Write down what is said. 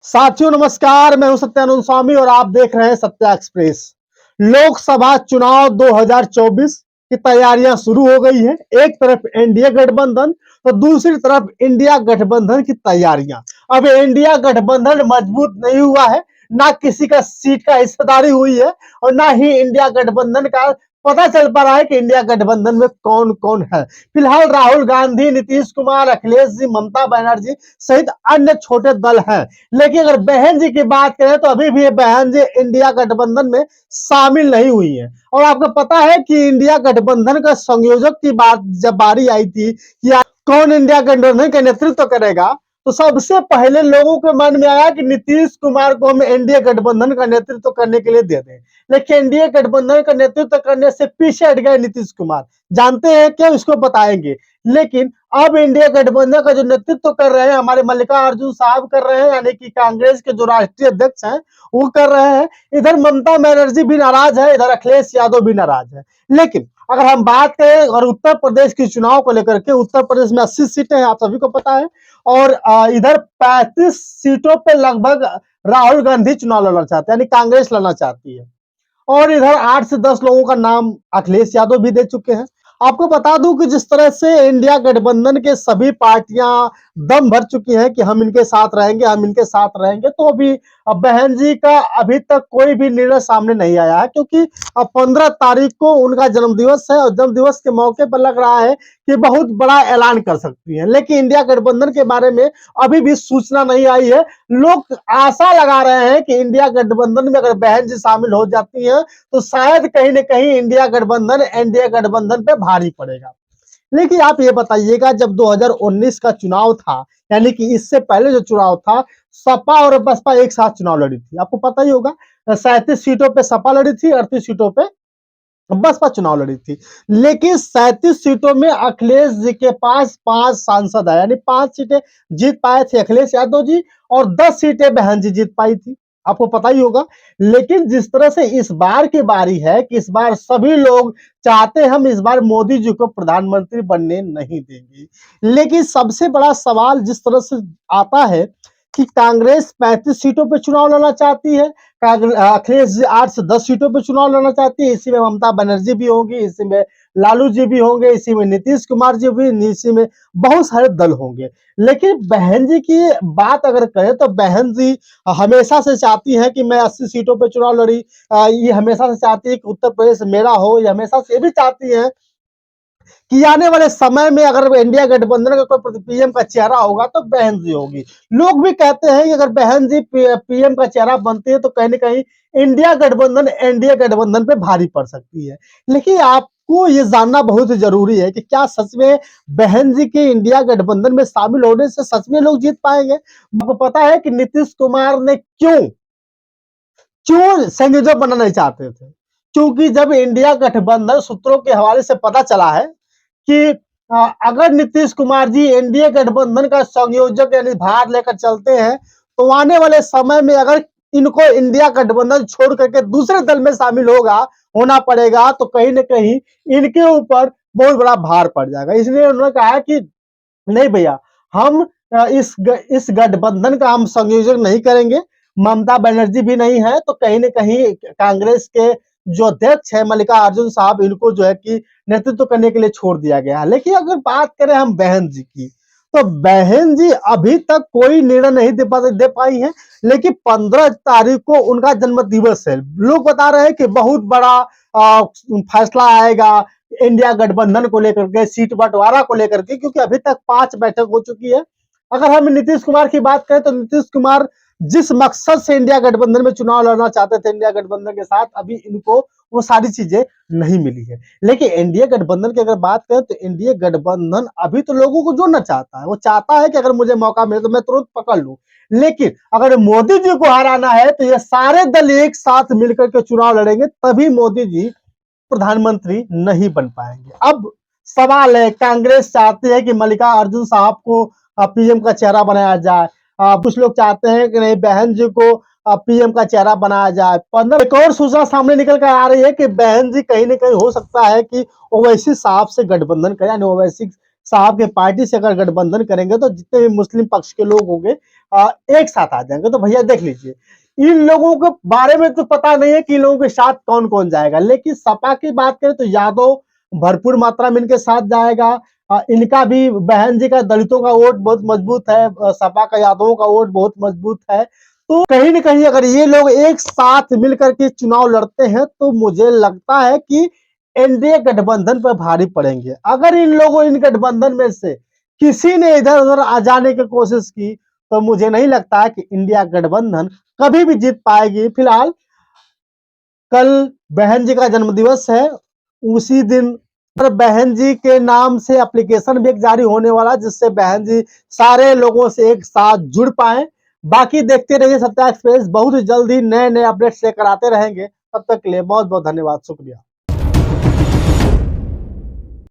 साथियों नमस्कार, मैं हूं सत्यानंद स्वामी और आप देख रहे हैं सत्या एक्सप्रेस। लोकसभा चुनाव 2024 की तैयारियां शुरू हो गई हैं। एक तरफ एनडीए गठबंधन तो दूसरी तरफ इंडिया गठबंधन की तैयारियां। अब इंडिया गठबंधन मजबूत नहीं हुआ है, ना किसी का सीट का हिस्सेदारी हुई है और ना ही इंडिया गठबंधन का पता चल पा रहा है कि इंडिया गठबंधन में कौन कौन है। फिलहाल राहुल गांधी, नीतीश कुमार, अखिलेश जी, ममता बनर्जी सहित अन्य छोटे दल हैं। लेकिन अगर बहन जी की बात करें तो अभी भी ये बहन जी इंडिया गठबंधन में शामिल नहीं हुई है। और आपको पता है कि इंडिया गठबंधन का संयोजक की बात जब बारी आई थी कि कौन इंडिया गठबंधन का नेतृत्व करेगा, तो सबसे पहले लोगों के मन में आया कि नीतीश कुमार को हम एनडीए गठबंधन का नेतृत्व करने के लिए दे दें। लेकिन एनडीए गठबंधन का नेतृत्व करने से पीछे हट गए नीतीश कुमार। जानते हैं क्या, इसको बताएंगे। लेकिन अब इंडिया गठबंधन का जो नेतृत्व कर रहे हैं हमारे मल्लिकार्जुन साहब कर रहे हैं, यानी कि कांग्रेस के जो राष्ट्रीय अध्यक्ष हैं वो कर रहे हैं। इधर ममता बनर्जी भी नाराज है, इधर अखिलेश यादव भी नाराज है। लेकिन अगर हम बात करें और उत्तर प्रदेश के चुनाव को लेकर के, उत्तर प्रदेश में 80 सीटें हैं, आप सभी को पता है। और इधर 35 सीटों पे लगभग राहुल गांधी चुनाव लड़ना चाहते हैं, यानी कांग्रेस लड़ना चाहती है। और इधर 8 से 10 लोगों का नाम अखिलेश यादव भी दे चुके हैं। आपको बता दूं कि जिस तरह से इंडिया गठबंधन के सभी पार्टियां दम भर चुकी हैं कि हम इनके साथ रहेंगे, हम इनके साथ रहेंगे, तो अभी बहन जी का अभी तक कोई भी निर्णय सामने नहीं आया है, क्योंकि 15 तारीख को उनका जन्मदिवस है और जन्मदिवस के मौके पर लग रहा है कि बहुत बड़ा ऐलान कर सकती है। लेकिन इंडिया गठबंधन के बारे में अभी भी सूचना नहीं आई है। लोग आशा लगा रहे हैं कि इंडिया गठबंधन में अगर बहन जी शामिल हो जाती हैं तो शायद कहीं ना कहीं इंडिया गठबंधन एनडीए गठबंधन पे भारी पड़ेगा। लेकिन आप ये बताइएगा, जब 2019 का चुनाव था, यानी कि इससे पहले जो चुनाव था, सपा और बसपा एक साथ चुनाव लड़ी थी, आपको पता ही होगा। 37 सीटों पे सपा लड़ी थी, 38 सीटों पे बसपा चुनाव लड़ी थी। लेकिन 37 सीटों में अखिलेश जी के पास 5 सांसद है, यानी 5 सीटें जीत पाए थे अखिलेश यादव जी और 10 सीटें बहन जी जीत पाई थी, आपको पता ही होगा। लेकिन जिस तरह से इस बार की बारी है कि इस बार सभी लोग चाहते हैं हम इस बार मोदी जी को प्रधानमंत्री बनने नहीं देंगे। लेकिन सबसे बड़ा सवाल जिस तरह से आता है कि कांग्रेस 35 सीटों पे चुनाव लड़ना चाहती है, अखिलेश जी 8 से 10 सीटों पे चुनाव लड़ना चाहती है। इसी में ममता बनर्जी भी होंगी, इसी में लालू जी भी होंगे, इसी में नीतीश कुमार जी भी, इसी में बहुत सारे दल होंगे। लेकिन बहन जी की बात अगर करें तो बहन जी हमेशा से चाहती हैं कि मैं 80 सीटों पे चुनाव लड़ी। ये हमेशा से चाहती है कि उत्तर प्रदेश मेरा हो। ये हमेशा से भी चाहती हैं कि आने वाले समय में अगर इंडिया गठबंधन का कोई पीएम का चेहरा होगा तो बहन जी होगी। लोग भी कहते हैं कि अगर बहन जी पीएम का चेहरा बनती है तो कहीं ना कहीं इंडिया गठबंधन एनडीए गठबंधन पे भारी पड़ सकती है। लेकिन आपको ये जानना बहुत जरूरी है कि क्या सच में बहन जी के इंडिया गठबंधन में शामिल होने से सच में लोग जीत पाएंगे। आपको पता है कि नीतीश कुमार ने क्यों क्यों संयोजक बनना नहीं चाहते थे, क्योंकि जब इंडिया गठबंधन सूत्रों के हवाले से पता चला है कि अगर नीतीश कुमार जी एनडीए गठबंधन का संयोजक यानी भार लेकर चलते हैं तो आने वाले समय में अगर इनको इंडिया गठबंधन छोड़ करके दूसरे दल में शामिल होना पड़ेगा तो कहीं ना कहीं इनके ऊपर बहुत बड़ा भार पड़ जाएगा। इसलिए उन्होंने कहा कि नहीं भैया, हम इस गठबंधन का हम संयोजन नहीं करेंगे। ममता बनर्जी भी नहीं है तो कहीं ना कहीं कांग्रेस के जो अध्यक्ष है मल्लिकार्जुन साहब, इनको जो है कि नेतृत्व करने के लिए छोड़ दिया गया है। लेकिन अगर बात करें हम बहन जी की, तो बहन जी अभी तक कोई निर्णय नहीं दे पाई है। लेकिन 15 तारीख को उनका जन्म दिवस है। लोग बता रहे हैं कि बहुत बड़ा फैसला आएगा इंडिया गठबंधन को लेकर के, सीट बंटवारा को लेकर के, क्योंकि अभी तक 5 बैठक हो चुकी है। अगर हम नीतीश कुमार की बात करें तो नीतीश कुमार जिस मकसद से इंडिया गठबंधन में चुनाव लड़ना चाहते थे इंडिया गठबंधन के साथ, अभी इनको वो सारी चीजें नहीं मिली है। लेकिन एनडीए गठबंधन की अगर बात करें तो एनडीए गठबंधन अभी तो लोगों को जोड़ना चाहता है। वो चाहता है कि अगर मुझे मौका मिले तो मैं तुरंत पकड़ लूं। लेकिन अगर मोदी जी को हराना है तो ये सारे दल एक साथ मिलकर के चुनाव लड़ेंगे, तभी मोदी जी प्रधानमंत्री नहीं बन पाएंगे। अब सवाल है, कांग्रेस चाहती है कि मल्लिकार्जुन साहब को पीएम का चेहरा बनाया जाए। कुछ लोग चाहते हैं कि नहीं, बहन जी को पीएम का चेहरा बनाया जाए। 15 एक और सूचना सामने निकल कर आ रही है कि बहन जी कहीं ना कहीं हो सकता है कि ओवैसी साहब से गठबंधन करें, यानी ओवैसी साहब के पार्टी से अगर गठबंधन करेंगे तो जितने भी मुस्लिम पक्ष के लोग होंगे एक साथ आ जाएंगे। तो भैया देख लीजिए, इन लोगों के बारे में तो पता नहीं है कि इन लोगों के साथ कौन कौन जाएगा, लेकिन सपा की बात करें तो यादव भरपूर मात्रा में इनके साथ जाएगा। इनका भी बहन जी का दलितों का वोट बहुत मजबूत है, सपा का यादवों का वोट बहुत मजबूत है। तो कहीं ना कहीं अगर ये लोग एक साथ मिलकर के चुनाव लड़ते हैं तो मुझे लगता है कि एनडीए गठबंधन पर भारी पड़ेंगे। अगर इन लोगों इन गठबंधन में से किसी ने इधर उधर आ जाने की कोशिश की तो मुझे नहीं लगता है कि इंडिया गठबंधन कभी भी जीत पाएगी। फिलहाल कल बहन जी का जन्मदिवस है, उसी दिन पर बहन जी के नाम से एप्लीकेशन भी एक जारी होने वाला, जिससे बहन जी सारे लोगों से एक साथ जुड़ पाए। बाकी देखते रहिए सत्या एक्सप्रेस, बहुत जल्द ही नए नए अपडेट्स लेकर आते रहेंगे। तब तक के लिए बहुत बहुत धन्यवाद, शुक्रिया।